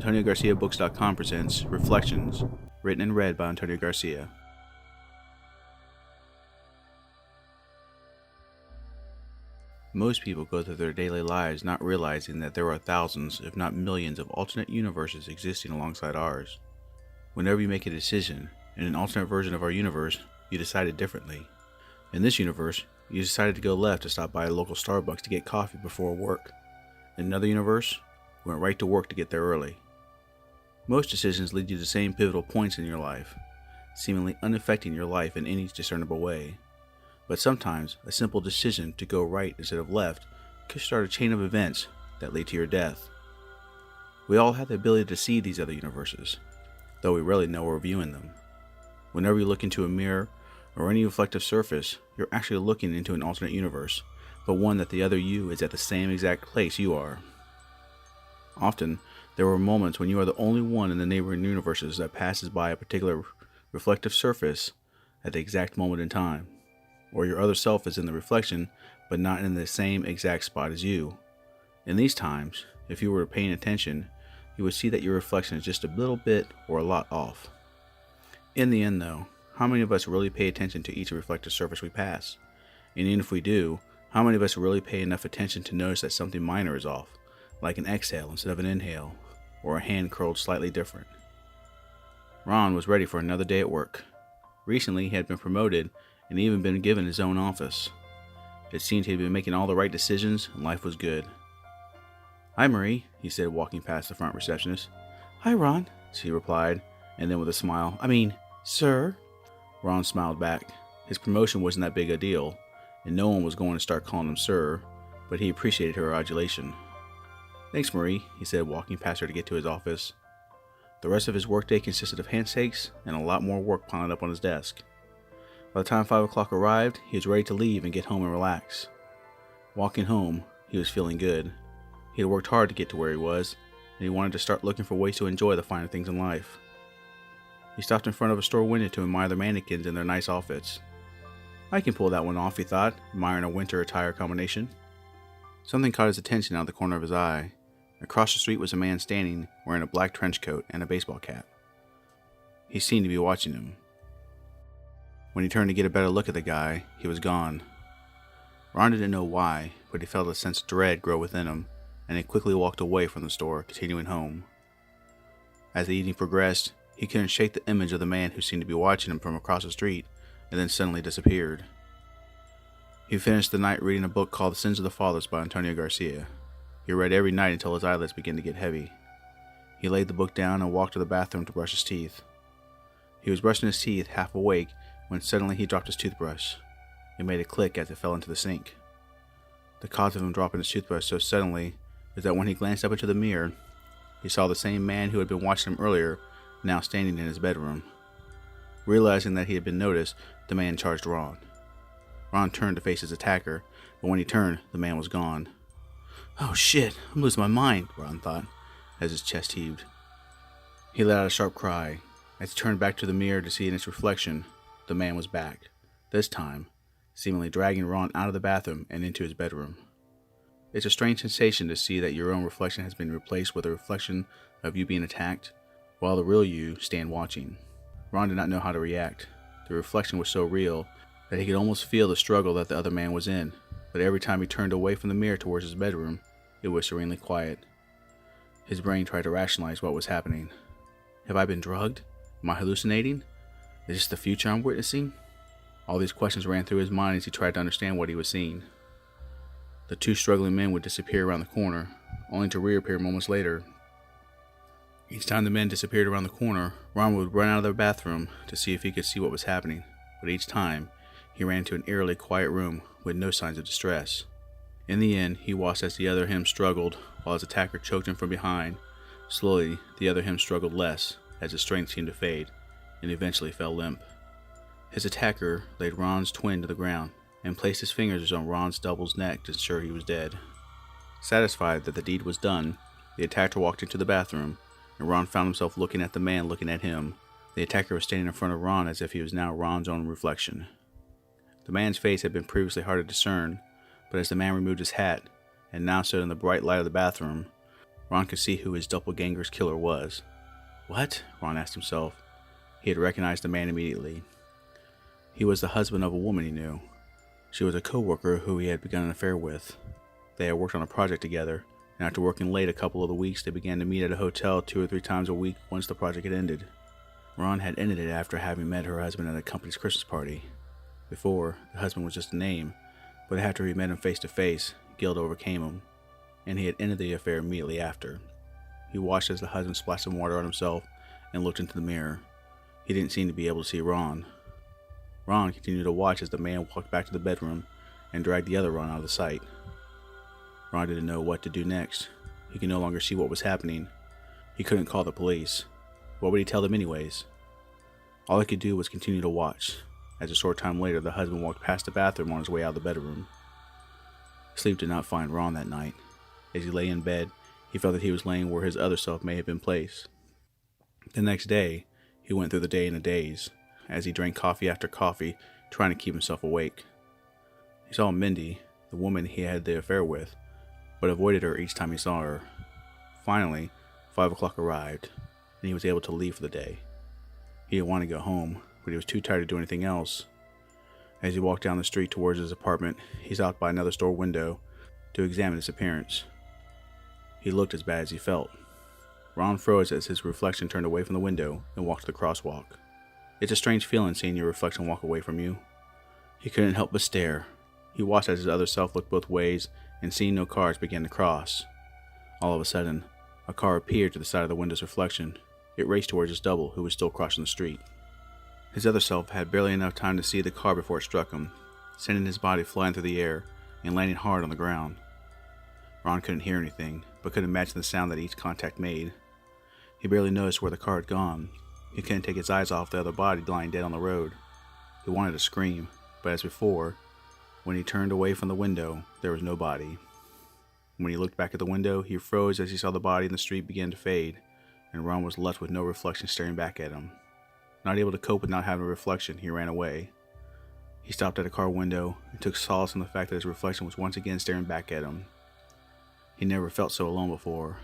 AntonioGarciaBooks.com presents Reflections, written and read by Antonio Garcia. Most people go through their daily lives not realizing that there are thousands, if not millions, of alternate universes existing alongside ours. Whenever you make a decision, in an alternate version of our universe, you decided differently. In this universe, you decided to go left to stop by a local Starbucks to get coffee before work. In another universe, you went right to work to get there early. Most decisions lead you to the same pivotal points in your life, seemingly unaffecting your life in any discernible way. But sometimes, a simple decision to go right instead of left could start a chain of events that lead to your death. We all have the ability to see these other universes, though we rarely know we're viewing them. Whenever you look into a mirror or any reflective surface, you're actually looking into an alternate universe, but one that the other you is at the same exact place you are. Often, there are moments when you are the only one in the neighboring universes that passes by a particular reflective surface at the exact moment in time, or your other self is in the reflection but not in the same exact spot as you. In these times, if you were paying attention, you would see that your reflection is just a little bit or a lot off. In the end though, how many of us really pay attention to each reflective surface we pass? And even if we do, how many of us really pay enough attention to notice that something minor is off, like an exhale instead of an inhale, or a hand curled slightly different? Ron was ready for another day at work. Recently, he had been promoted and even been given his own office. It seemed he had been making all the right decisions and life was good. "Hi, Marie," he said, walking past the front receptionist. "Hi, Ron," she replied, and then with a smile, Sir?" Ron smiled back. His promotion wasn't that big a deal, and no one was going to start calling him sir, but he appreciated her adulation. "Thanks, Marie," he said, walking past her to get to his office. The rest of his workday consisted of handshakes and a lot more work piling up on his desk. By the time 5 o'clock arrived, he was ready to leave and get home and relax. Walking home, he was feeling good. He had worked hard to get to where he was, and he wanted to start looking for ways to enjoy the finer things in life. He stopped in front of a store window to admire the mannequins in their nice outfits. "I can pull that one off," he thought, admiring a winter attire combination. Something caught his attention out of the corner of his eye. Across the street was a man standing, wearing a black trench coat and a baseball cap. He seemed to be watching him. When he turned to get a better look at the guy, he was gone. Ron didn't know why, but he felt a sense of dread grow within him, and he quickly walked away from the store, continuing home. As the evening progressed, he couldn't shake the image of the man who seemed to be watching him from across the street, and then suddenly disappeared. He finished the night reading a book called The Sins of the Fathers by Antonio Garcia. He read every night until his eyelids began to get heavy. He laid the book down and walked to the bathroom to brush his teeth. He was brushing his teeth, half awake, when suddenly he dropped his toothbrush. It made a click as it fell into the sink. The cause of him dropping his toothbrush so suddenly was that when he glanced up into the mirror, he saw the same man who had been watching him earlier, now standing in his bedroom. Realizing that he had been noticed, the man charged Ron. Ron turned to face his attacker, but when he turned, the man was gone. "Oh shit, I'm losing my mind," Ron thought, as his chest heaved. He let out a sharp cry. As he turned back to the mirror to see in its reflection, the man was back, this time seemingly dragging Ron out of the bathroom and into his bedroom. It's a strange sensation to see that your own reflection has been replaced with a reflection of you being attacked, while the real you stand watching. Ron did not know how to react. The reflection was so real that he could almost feel the struggle that the other man was in, but every time he turned away from the mirror towards his bedroom, it was serenely quiet. His brain tried to rationalize what was happening. Have I been drugged? Am I hallucinating? Is this the future I'm witnessing? All these questions ran through his mind as he tried to understand what he was seeing. The two struggling men would disappear around the corner, only to reappear moments later. Each time the men disappeared around the corner, Ron would run out of the bathroom to see if he could see what was happening, but each time, he ran into an eerily quiet room with no signs of distress. In the end, he watched as the other him struggled, while his attacker choked him from behind. Slowly, the other him struggled less, as his strength seemed to fade, and eventually fell limp. His attacker laid Ron's twin to the ground, and placed his fingers on Ron's double's neck to ensure he was dead. Satisfied that the deed was done, the attacker walked into the bathroom, and Ron found himself looking at the man looking at him. The attacker was standing in front of Ron as if he was now Ron's own reflection. The man's face had been previously hard to discern, but as the man removed his hat, and now stood in the bright light of the bathroom, Ron could see who his doppelganger's killer was. What? Ron asked himself. He had recognized the man immediately. He was the husband of a woman he knew. She was a co-worker who he had begun an affair with. They had worked on a project together, and after working late a couple of the weeks, they began to meet at a hotel 2 or 3 times a week once the project had ended. Ron had ended it after having met her husband at a company's Christmas party. Before, the husband was just a name, but after he met him face to face, guilt overcame him, and he had ended the affair immediately after. He watched as the husband splashed some water on himself and looked into the mirror. He didn't seem to be able to see Ron. Ron continued to watch as the man walked back to the bedroom and dragged the other Ron out of the sight. Ron didn't know what to do next. He could no longer see what was happening. He couldn't call the police. What would he tell them anyways? All he could do was continue to watch, as a short time later the husband walked past the bathroom on his way out of the bedroom. Sleep did not find Ron that night. As he lay in bed, he felt that he was laying where his other self may have been placed. The next day, he went through the day in a daze, as he drank coffee after coffee, trying to keep himself awake. He saw Mindy, the woman he had the affair with, but avoided her each time he saw her. Finally, 5 o'clock arrived, and he was able to leave for the day. He didn't want to go home, but he was too tired to do anything else. As he walked down the street towards his apartment, he stopped by another store window to examine his appearance. He looked as bad as he felt. Ron froze as his reflection turned away from the window and walked to the crosswalk. It's a strange feeling seeing your reflection walk away from you. He couldn't help but stare. He watched as his other self looked both ways, and seeing no cars began to cross. All of a sudden, a car appeared to the side of the window's reflection. It raced towards his double, who was still crossing the street. His other self had barely enough time to see the car before it struck him, sending his body flying through the air and landing hard on the ground. Ron couldn't hear anything, but could imagine the sound that each contact made. He barely noticed where the car had gone. He couldn't take his eyes off the other body lying dead on the road. He wanted to scream, but as before, when he turned away from the window, there was no body. When he looked back at the window, he froze as he saw the body in the street begin to fade, and Ron was left with no reflection staring back at him. Not able to cope with not having a reflection, he ran away. He stopped at a car window and took solace in the fact that his reflection was once again staring back at him. He never felt so alone before.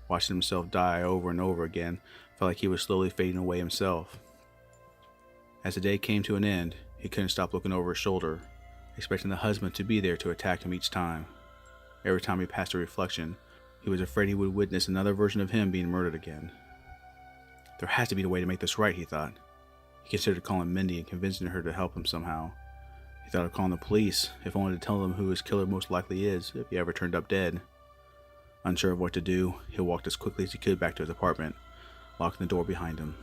Watching himself die over and over again felt like he was slowly fading away himself. As the day came to an end, he couldn't stop looking over his shoulder, expecting the husband to be there to attack him each time. Every time he passed a reflection, he was afraid he would witness another version of him being murdered again. There has to be a way to make this right, he thought. He considered calling Mindy and convincing her to help him somehow. He thought of calling the police, if only to tell them who his killer most likely is, if he ever turned up dead. Unsure of what to do, he walked as quickly as he could back to his apartment, locking the door behind him.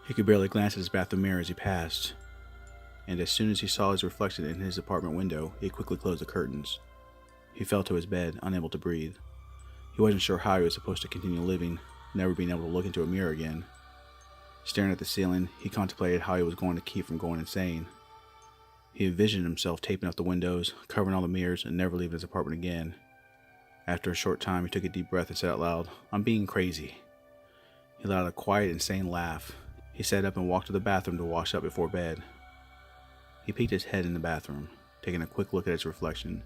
He could barely glance at his bathroom mirror as he passed, and as soon as he saw his reflection in his apartment window, he quickly closed the curtains. He fell to his bed, unable to breathe. He wasn't sure how he was supposed to continue living, never being able to look into a mirror again. Staring at the ceiling, he contemplated how he was going to keep from going insane. He envisioned himself taping up the windows, covering all the mirrors, and never leaving his apartment again. After a short time, he took a deep breath and said out loud, "I'm being crazy." He let out a quiet, insane laugh. He sat up and walked to the bathroom to wash up before bed. He peeked his head in the bathroom, taking a quick look at his reflection.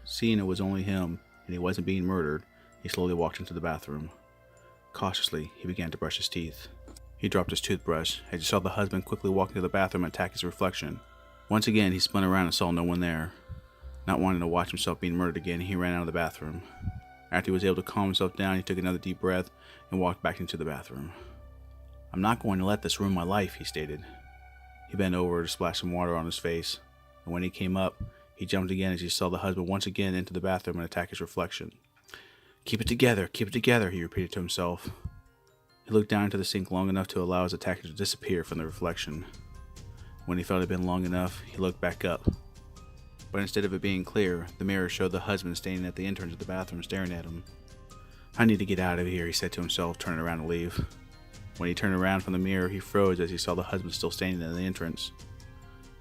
Seeing it was only him, and he wasn't being murdered, he slowly walked into the bathroom. Cautiously, he began to brush his teeth. He dropped his toothbrush as he saw the husband quickly walk into the bathroom and attack his reflection. Once again, he spun around and saw no one there. Not wanting to watch himself being murdered again, he ran out of the bathroom. After he was able to calm himself down, he took another deep breath and walked back into the bathroom. "I'm not going to let this ruin my life," he stated. He bent over to splash some water on his face, and when he came up, he jumped again as he saw the husband once again into the bathroom and attack his reflection. Keep it together, he repeated to himself. He looked down into the sink long enough to allow his attacker to disappear from the reflection. When he felt it had been long enough, he looked back up. But instead of it being clear, the mirror showed the husband standing at the entrance of the bathroom staring at him. "I need to get out of here," he said to himself, turning around to leave. When he turned around from the mirror, he froze as he saw the husband still standing at the entrance.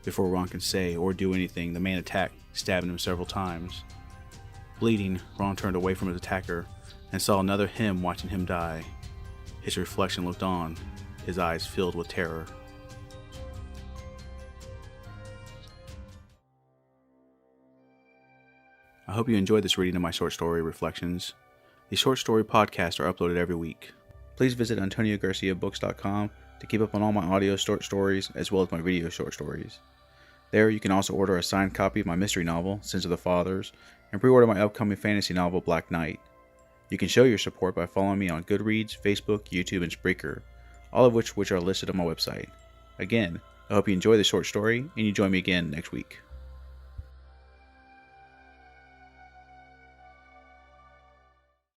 Before Ron could say or do anything, the man attacked, stabbing him several times. Bleeding, Ron turned away from his attacker and saw another him watching him die. His reflection looked on, his eyes filled with terror. I hope you enjoyed this reading of my short story, Reflections. The short story podcasts are uploaded every week. Please visit AntonioGarciaBooks.com to keep up on all my audio short stories as well as my video short stories. There you can also order a signed copy of my mystery novel, Sins of the Fathers, and pre-order my upcoming fantasy novel, Black Knight. You can show your support by following me on Goodreads, Facebook, YouTube, and Spreaker, all of which are listed on my website. Again, I hope you enjoy the short story and you join me again next week.